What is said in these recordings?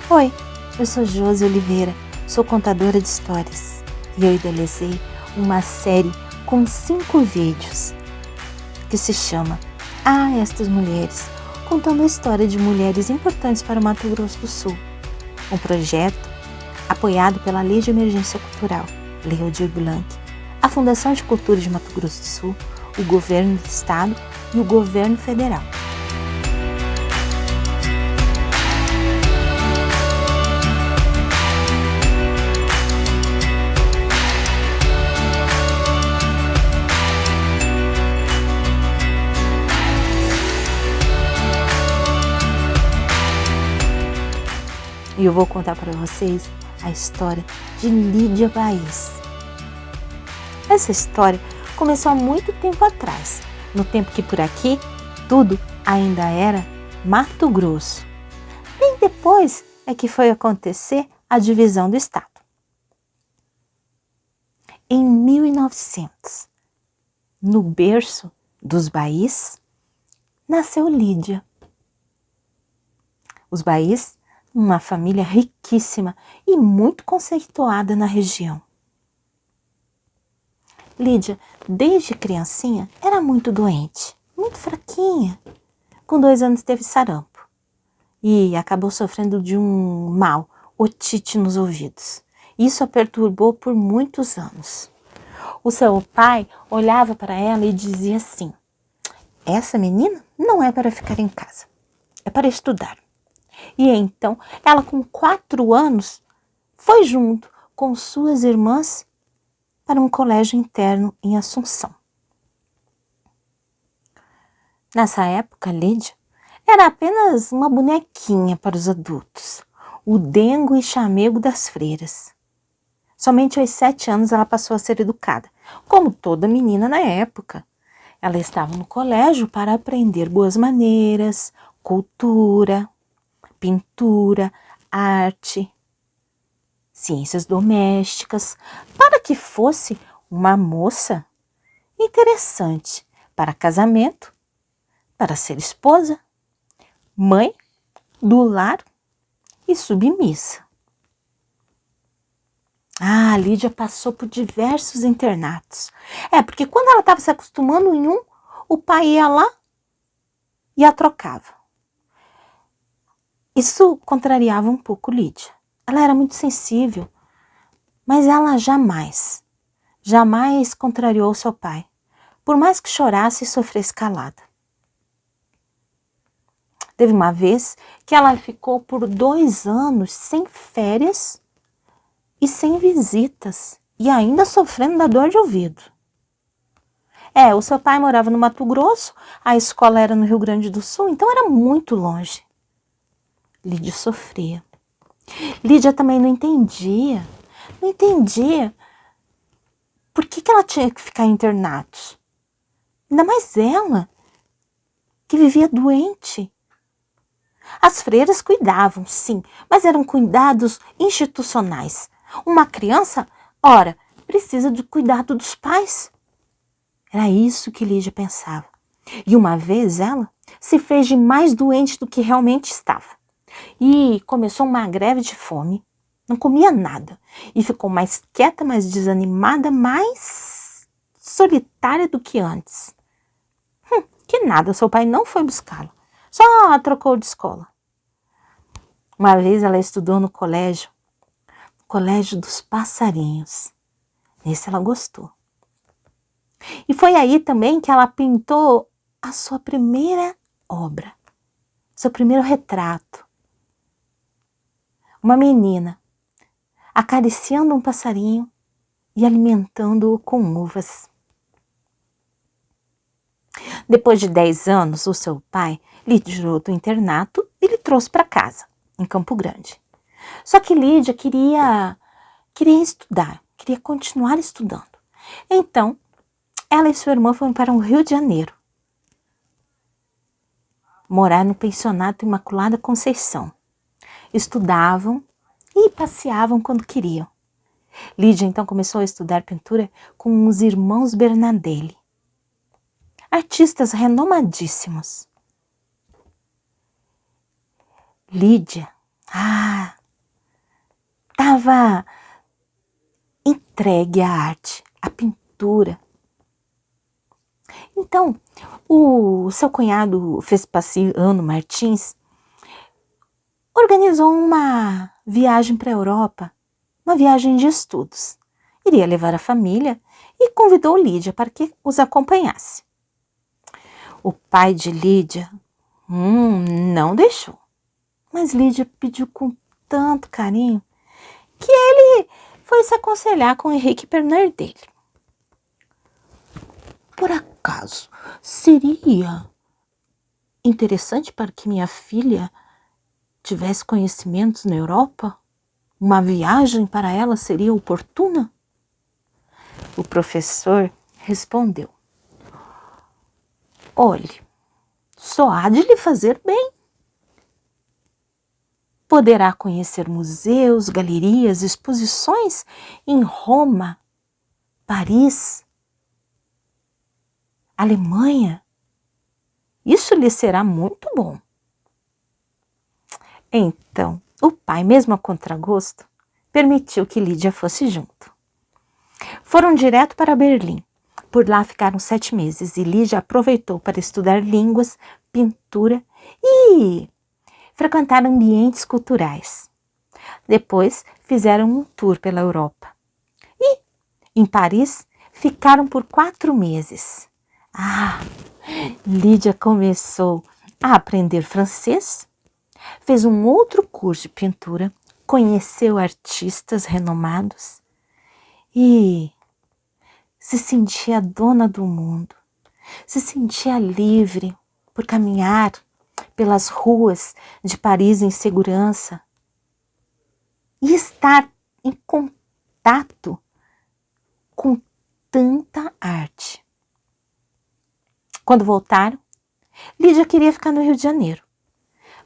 Oi, eu sou Josi Oliveira, sou contadora de histórias e eu idealizei uma série com 5 vídeos que se chama Estas Mulheres, contando a história de mulheres importantes para o Mato Grosso do Sul. Um projeto apoiado pela Lei de Emergência Cultural, Lei Aldir Blanc, a Fundação de Cultura de Mato Grosso do Sul, o Governo do Estado e o Governo Federal. E eu vou contar para vocês a história de Lídia Baís. Essa história começou há muito tempo atrás, no tempo que por aqui tudo ainda era Mato Grosso. Bem depois é que foi acontecer a divisão do estado. Em 1900, no berço dos Baís, nasceu Lídia. Os Baís, uma família riquíssima e muito conceituada na região. Lídia, desde criancinha, era muito doente, muito fraquinha. Com 2 anos teve sarampo e acabou sofrendo de um mal, otite nos ouvidos. Isso a perturbou por muitos anos. O seu pai olhava para ela e dizia assim: essa menina não é para ficar em casa, é para estudar. E então, ela com 4 anos, foi junto com suas irmãs para um colégio interno em Assunção. Nessa época, Lídia era apenas uma bonequinha para os adultos, o dengo e chamego das freiras. Somente aos 7 anos ela passou a ser educada, como toda menina na época. Ela estava no colégio para aprender boas maneiras, cultura, pintura, arte, ciências domésticas, para que fosse uma moça interessante para casamento, para ser esposa, mãe, do lar e submissa. A Lídia passou por diversos internatos. Porque quando ela estava se acostumando em um, o pai ia lá e a trocava. Isso contrariava um pouco Lídia. Ela era muito sensível, mas ela jamais contrariou seu pai, por mais que chorasse e sofresse calada. Teve uma vez que ela ficou por 2 anos sem férias e sem visitas, e ainda sofrendo da dor de ouvido. O seu pai morava no Mato Grosso, a escola era no Rio Grande do Sul, então era muito longe. Lídia sofria. Lídia também não entendia por que ela tinha que ficar em internatos. Ainda mais ela, que vivia doente. As freiras cuidavam, sim, mas eram cuidados institucionais. Uma criança, ora, precisa do cuidado dos pais. Era isso que Lídia pensava. E uma vez ela se fez de mais doente do que realmente estava. E começou uma greve de fome, não comia nada. E ficou mais quieta, mais desanimada, mais solitária do que antes. Que nada, seu pai não foi buscá-la, só a trocou de escola. Uma vez ela estudou no Colégio dos Passarinhos. Nesse ela gostou. E foi aí também que ela pintou a sua primeira obra, seu primeiro retrato. Uma menina acariciando um passarinho e alimentando-o com uvas. Depois de 10 anos, o seu pai lhe tirou do internato e lhe trouxe para casa, em Campo Grande. Só que Lídia queria estudar, queria continuar estudando. Então, ela e sua irmã foram para o Rio de Janeiro, morar no pensionato Imaculada Conceição. Estudavam e passeavam quando queriam. Lídia então começou a estudar pintura com os irmãos Bernardelli, artistas renomadíssimos. Lídia estava entregue à arte, à pintura. Então, o seu cunhado Vespasiano Martins organizou uma viagem para a Europa, uma viagem de estudos. Iria levar a família e convidou Lídia para que os acompanhasse. O pai de Lídia não deixou, mas Lídia pediu com tanto carinho que ele foi se aconselhar com Henrique Bernardelli. Por acaso, seria interessante para que minha filha tivesse conhecimentos na Europa? Uma viagem para ela seria oportuna? O professor respondeu: olhe, só há de lhe fazer bem. Poderá conhecer museus, galerias, exposições em Roma, Paris, Alemanha. Isso lhe será muito bom. Então, o pai, mesmo a contragosto, permitiu que Lídia fosse junto. Foram direto para Berlim. Por lá ficaram 7 meses e Lídia aproveitou para estudar línguas, pintura e frequentar ambientes culturais. Depois fizeram um tour pela Europa. E, em Paris, ficaram por 4 meses. Lídia começou a aprender francês, fez um outro curso de pintura, conheceu artistas renomados e se sentia dona do mundo, se sentia livre por caminhar pelas ruas de Paris em segurança e estar em contato com tanta arte. Quando voltaram, Lídia queria ficar no Rio de Janeiro,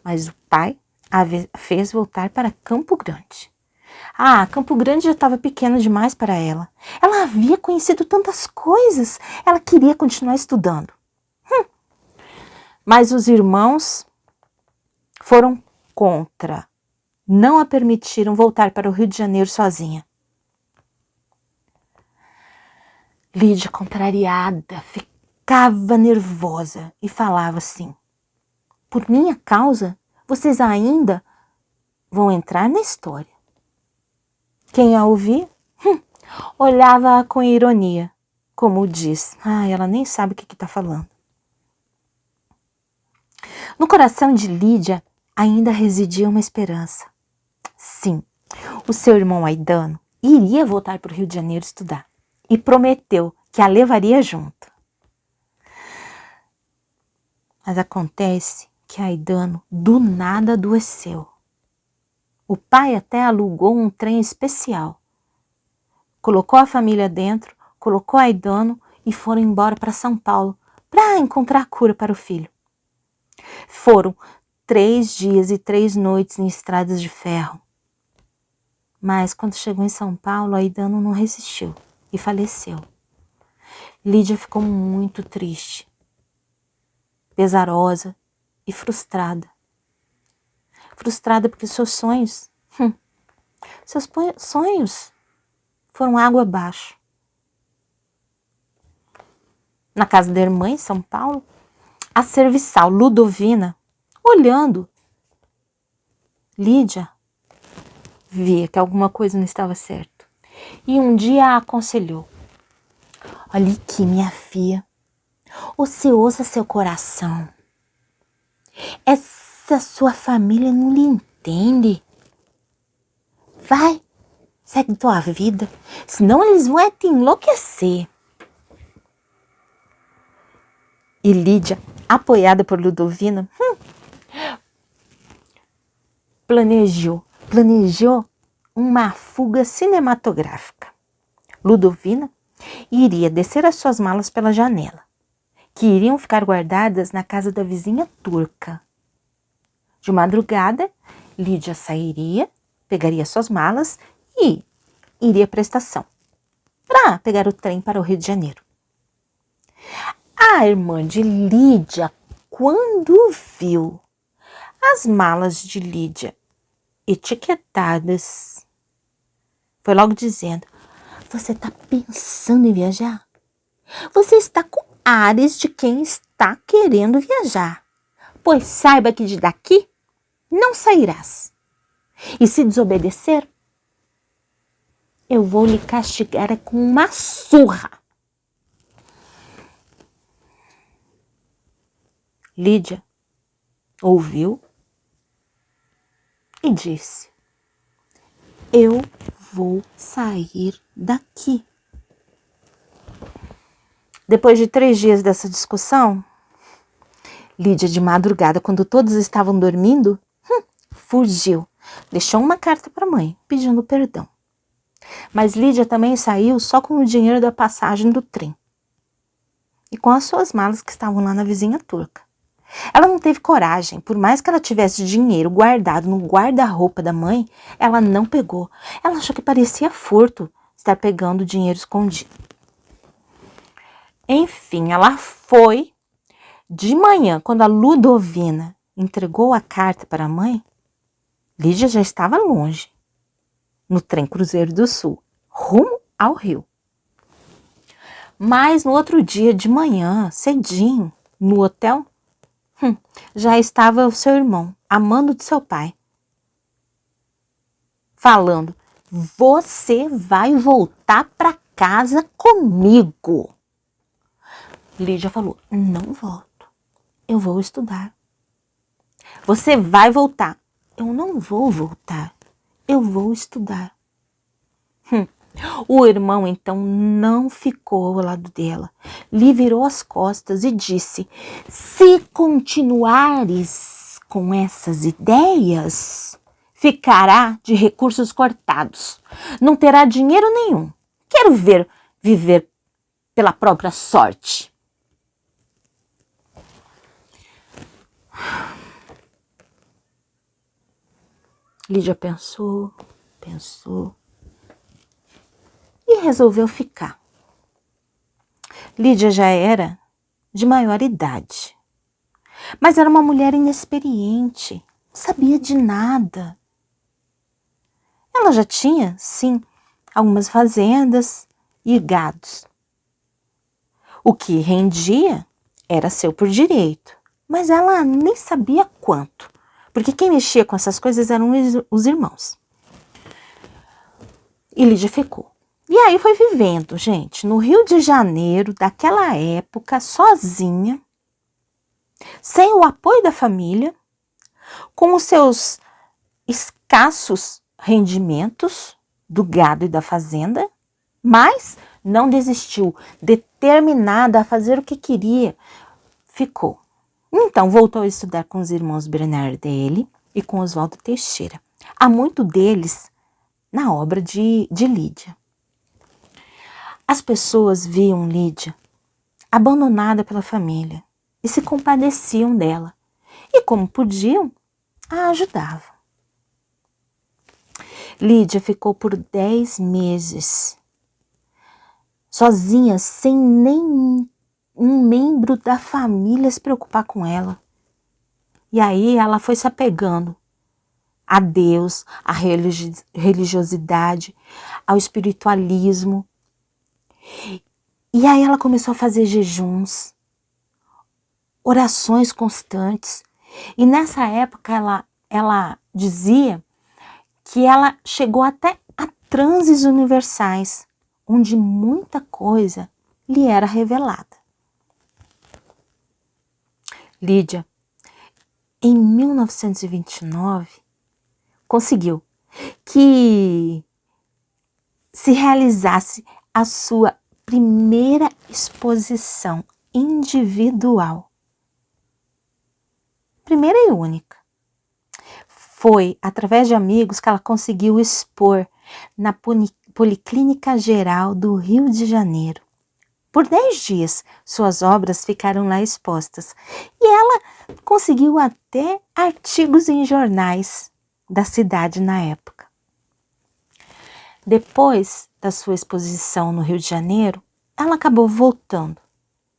mas o pai a fez voltar para Campo Grande. Campo Grande já estava pequeno demais para ela. Ela havia conhecido tantas coisas, ela queria continuar estudando. Mas os irmãos foram contra, não a permitiram voltar para o Rio de Janeiro sozinha. Lídia, contrariada, ficava nervosa e falava assim: por minha causa, vocês ainda vão entrar na história. Quem a ouvia, olhava com ironia, como diz: ela nem sabe o que está falando. No coração de Lídia ainda residia uma esperança. Sim, o seu irmão Aidano iria voltar para o Rio de Janeiro estudar e prometeu que a levaria junto. Mas acontece que Aidano do nada adoeceu. O pai até alugou um trem especial. Colocou a família dentro, colocou Aidano e foram embora para São Paulo para encontrar a cura para o filho. Foram 3 dias e 3 noites em estradas de ferro. Mas quando chegou em São Paulo, Aidano não resistiu e faleceu. Lídia ficou muito triste, pesarosa e frustrada. Frustrada porque seus sonhos foram água abaixo. Na casa da irmã em São Paulo, a serviçal Ludovina, olhando Lídia, via que alguma coisa não estava certo. E um dia a aconselhou: olha aqui, minha filha, você ouça seu coração. Essa sua família não lhe entende. Vai, segue tua vida, senão eles vão te enlouquecer. E Lídia, apoiada por Ludovina, planejou uma fuga cinematográfica. Ludovina iria descer as suas malas pela janela, que iriam ficar guardadas na casa da vizinha turca. De madrugada, Lídia sairia, pegaria suas malas e iria para a estação, para pegar o trem para o Rio de Janeiro. A irmã de Lídia, quando viu as malas de Lídia etiquetadas foi logo dizendo: você está pensando em viajar? Você está com ares de quem está querendo viajar, pois saiba que de daqui não sairás. E se desobedecer, eu vou lhe castigar com uma surra. Lídia ouviu e disse: eu vou sair daqui. Depois de 3 dias dessa discussão, Lídia, de madrugada, quando todos estavam dormindo, fugiu. Deixou uma carta para a mãe, pedindo perdão. Mas Lídia também saiu só com o dinheiro da passagem do trem. E com as suas malas que estavam lá na vizinha turca. Ela não teve coragem, por mais que ela tivesse dinheiro guardado no guarda-roupa da mãe, ela não pegou. Ela achou que parecia furto estar pegando dinheiro escondido. Enfim, ela foi. De manhã, quando a Ludovina entregou a carta para a mãe, Lídia já estava longe, no trem Cruzeiro do Sul, rumo ao Rio. Mas no outro dia de manhã, cedinho, no hotel, já estava o seu irmão, amando de seu pai, falando: você vai voltar para casa comigo. Lídia falou: não volto, eu vou estudar. Você vai voltar. Eu não vou voltar, eu vou estudar. O irmão então não ficou ao lado dela, lhe virou as costas e disse: se continuares com essas ideias, ficará de recursos cortados, não terá dinheiro nenhum. Quero ver viver pela própria sorte. Lídia pensou e resolveu ficar. Lídia já era de maior idade, mas era uma mulher inexperiente, não sabia de nada. Ela já tinha, sim, algumas fazendas e gados. O que rendia era seu por direito, mas ela nem sabia quanto, porque quem mexia com essas coisas eram os irmãos. E Lídia ficou. E aí foi vivendo, gente, no Rio de Janeiro, daquela época, sozinha, sem o apoio da família, com os seus escassos rendimentos do gado e da fazenda, mas não desistiu, determinada a fazer o que queria, ficou. Então voltou a estudar com os irmãos Bernardelli e com Oswaldo Teixeira. Há muito deles na obra de Lídia. As pessoas viam Lídia abandonada pela família e se compadeciam dela. E como podiam, a ajudavam. Lídia ficou por 10 meses, sozinha, sem nem um membro da família se preocupar com ela. E aí ela foi se apegando a Deus, à religiosidade, ao espiritualismo. E aí ela começou a fazer jejuns, orações constantes. E nessa época ela dizia que ela chegou até a transes universais, onde muita coisa lhe era revelada. Lídia, em 1929, conseguiu que se realizasse a sua primeira exposição individual. Primeira e única. Foi através de amigos que ela conseguiu expor na Policlínica Geral do Rio de Janeiro. Por 10 dias, suas obras ficaram lá expostas e ela conseguiu até artigos em jornais da cidade na época. Depois da sua exposição no Rio de Janeiro, ela acabou voltando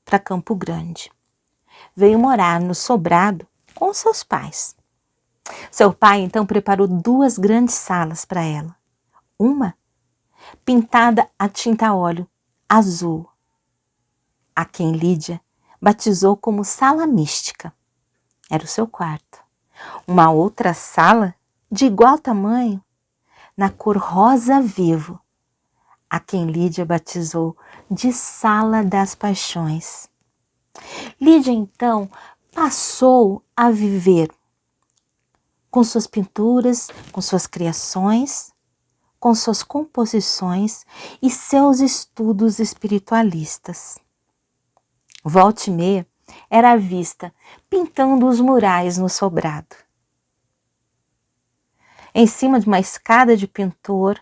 para Campo Grande. Veio morar no sobrado com seus pais. Seu pai, então, preparou 2 grandes salas para ela. Uma pintada a tinta a óleo azul, a quem Lídia batizou como sala mística. Era o seu quarto. Uma outra sala, de igual tamanho, na cor rosa vivo, a quem Lídia batizou de Sala das Paixões. Lídia, então, passou a viver com suas pinturas, com suas criações, com suas composições e seus estudos espiritualistas. Volta e meia era vista pintando os murais no sobrado. Em cima de uma escada de pintor,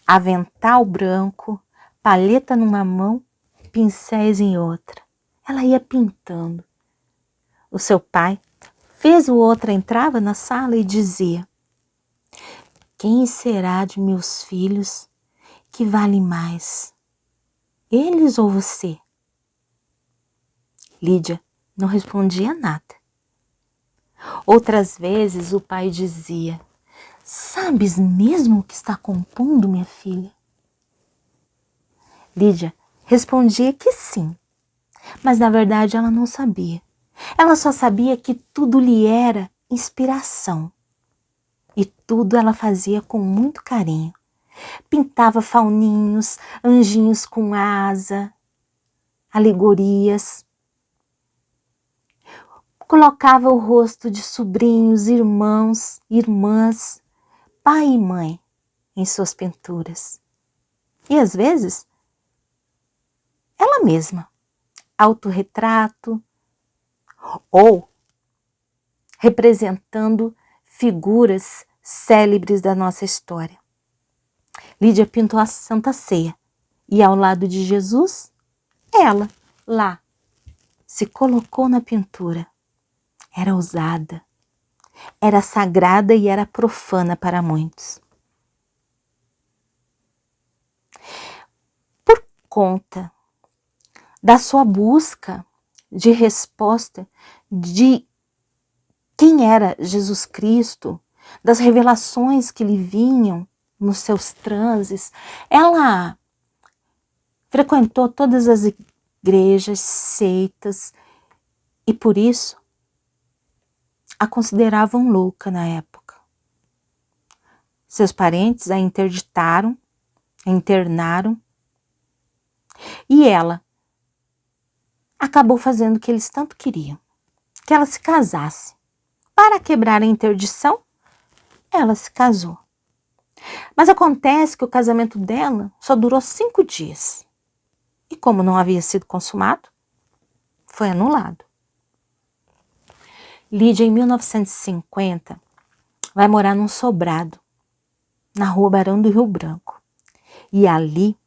avental branco, palheta numa mão, pincéis em outra. Ela ia pintando. O seu pai, vez ou outra, entrava na sala e dizia: quem será de meus filhos que vale mais, eles ou você? Lídia não respondia nada. Outras vezes o pai dizia: sabes mesmo o que está compondo, minha filha? Lídia respondia que sim, mas na verdade ela não sabia. Ela só sabia que tudo lhe era inspiração. E tudo ela fazia com muito carinho. Pintava fauninhos, anjinhos com asa, alegorias. Colocava o rosto de sobrinhos, irmãos, irmãs, pai e mãe em suas pinturas. E às vezes, ela mesma, autorretrato ou representando figuras célebres da nossa história. Lídia pintou a Santa Ceia e ao lado de Jesus, ela, lá, se colocou na pintura. Era ousada, era sagrada e era profana para muitos. Por conta da sua busca de resposta de quem era Jesus Cristo, das revelações que lhe vinham nos seus transes, ela frequentou todas as igrejas, seitas, e por isso a consideravam louca na época. Seus parentes a interditaram, a internaram, e ela acabou fazendo o que eles tanto queriam, que ela se casasse. Para quebrar a interdição, ela se casou. Mas acontece que o casamento dela só durou 5 dias. E como não havia sido consumado, foi anulado. Lídia, em 1950, vai morar num sobrado, na rua Barão do Rio Branco. E ali,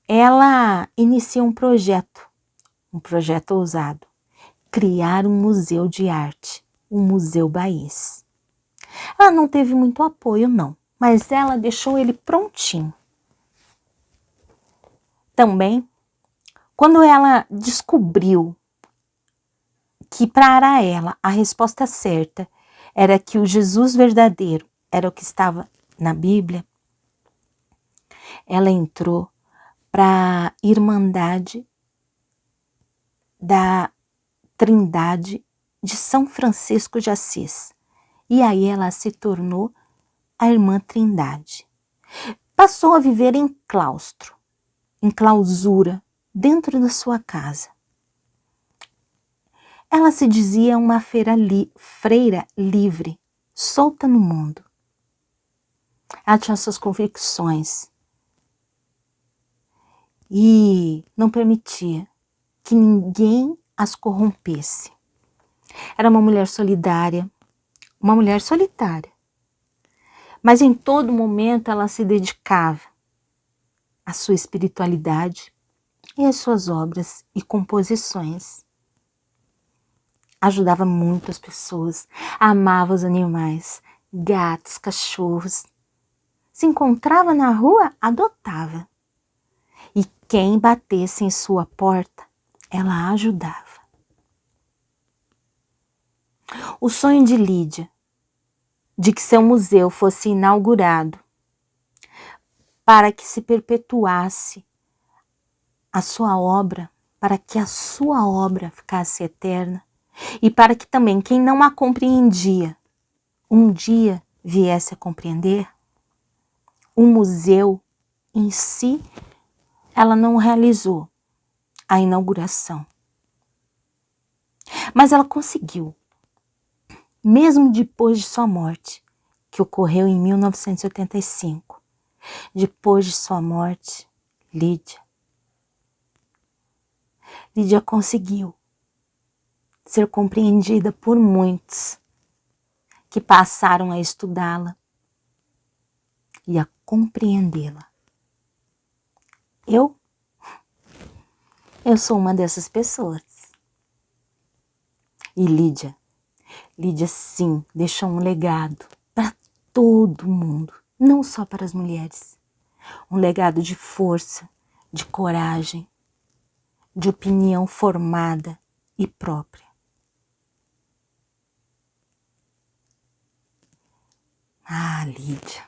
ela inicia um projeto ousado, criar um museu de arte, o Museu Baís. Ela não teve muito apoio, não, mas ela deixou ele prontinho. Também, quando ela descobriu que para ela a resposta certa era que o Jesus verdadeiro era o que estava na Bíblia, ela entrou para a Irmandade da Trindade de São Francisco de Assis. E aí ela se tornou a Irmã Trindade. Passou a viver em claustro, em clausura, dentro da sua casa. Ela se dizia uma freira livre, solta no mundo. Ela tinha suas convicções e não permitia que ninguém as corrompesse. Era uma mulher solidária, uma mulher solitária, mas em todo momento ela se dedicava à sua espiritualidade e às suas obras e composições. Ajudava muito as pessoas, amava os animais, gatos, cachorros. Se encontrava na rua, adotava. E quem batesse em sua porta, ela ajudava. O sonho de Lídia, de que seu museu fosse inaugurado, para que se perpetuasse a sua obra, para que a sua obra ficasse eterna e para que também quem não a compreendia um dia viesse a compreender. O museu em si, ela não realizou a inauguração, mas ela conseguiu, mesmo depois de sua morte, que ocorreu em 1985. Depois de sua morte, Lídia conseguiu ser compreendida por muitos que passaram a estudá-la e a compreendê-la. Eu sou uma dessas pessoas. E Lídia sim, deixou um legado para todo mundo, não só para as mulheres. Um legado de força, de coragem, de opinião formada e própria. Ah, Lídia,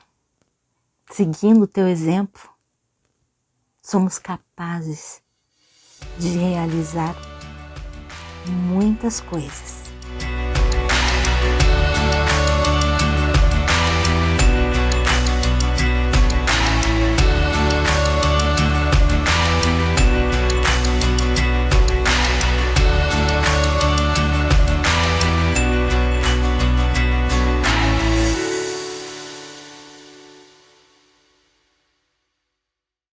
seguindo o teu exemplo, somos capazes de realizar muitas coisas.